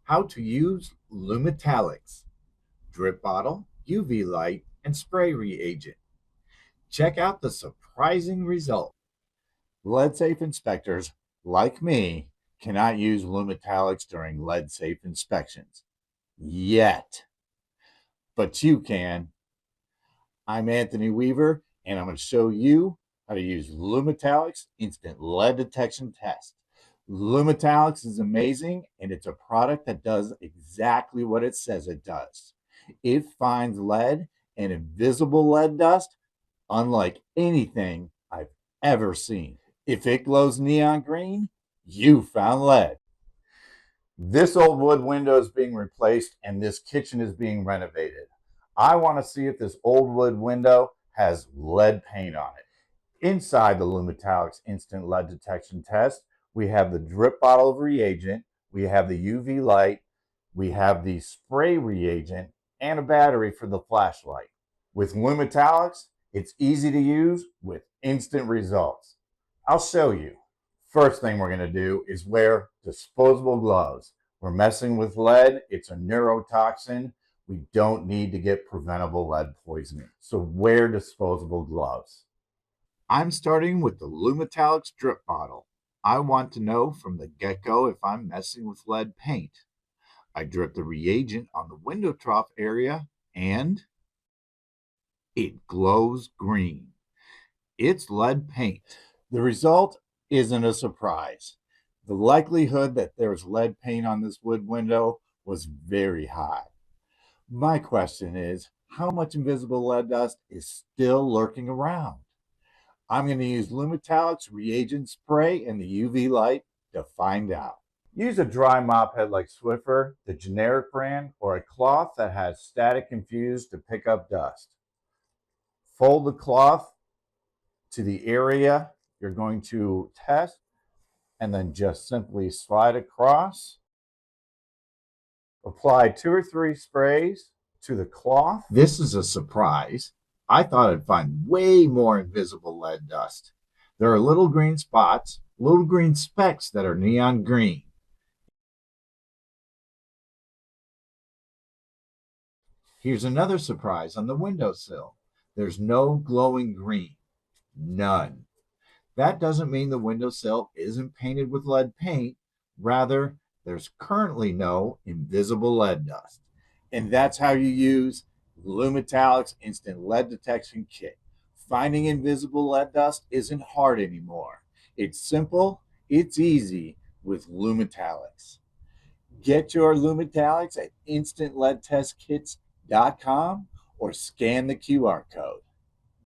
How to use Lumetallix, drip bottle, UV light, and spray reagent. Check out the surprising result. Lead-safe inspectors, like me, cannot use Lumetallix during lead-safe inspections. Yet. But you can. I'm Anthony Weaver, and I'm going to show you how to use Lumetallix Instant Lead Detection Test. Lumetallix is amazing, and it's a product that does exactly what it says it does. It finds lead and invisible lead dust unlike anything I've ever seen. If it glows neon green, you found lead. This old wood window is being replaced and this kitchen is being renovated. I want to see if this old wood window has lead paint on it. Inside the Lumetallix Instant Lead Detection Test, we have the drip bottle of reagent, we have the UV light, we have the spray reagent, and a battery for the flashlight. With Lumetallix, it's easy to use with instant results. I'll show you. First thing we're going to do is wear disposable gloves. We're messing with lead. It's a neurotoxin. We don't need to get preventable lead poisoning. So wear disposable gloves. I'm starting with the Lumetallix drip bottle. I want to know from the get-go if I'm messing with lead paint. I drip the reagent on the window trough area and it glows green. It's lead paint. The result isn't a surprise. The likelihood that there's lead paint on this wood window was very high. My question is, how much invisible lead dust is still lurking around? I'm going to use Lumetallix reagent spray and the UV light to find out. Use a dry mop head like Swiffer, the generic brand, or a cloth that has static infused to pick up dust. Fold the cloth to the area you're going to test, and then just simply slide across. Apply 2 or 3 sprays to the cloth. This is a surprise. I thought I'd find way more invisible lead dust. There are little green spots, little green specks that are neon green. Here's another surprise on the windowsill. There's no glowing green. None. That doesn't mean the windowsill isn't painted with lead paint. Rather, there's currently no invisible lead dust. And that's how you use Lumetallix Instant Lead Detection Kit. Finding invisible lead dust isn't hard anymore. It's simple, it's easy with Lumetallix. Get your Lumetallix at instantleadtestkits.com or scan the QR code.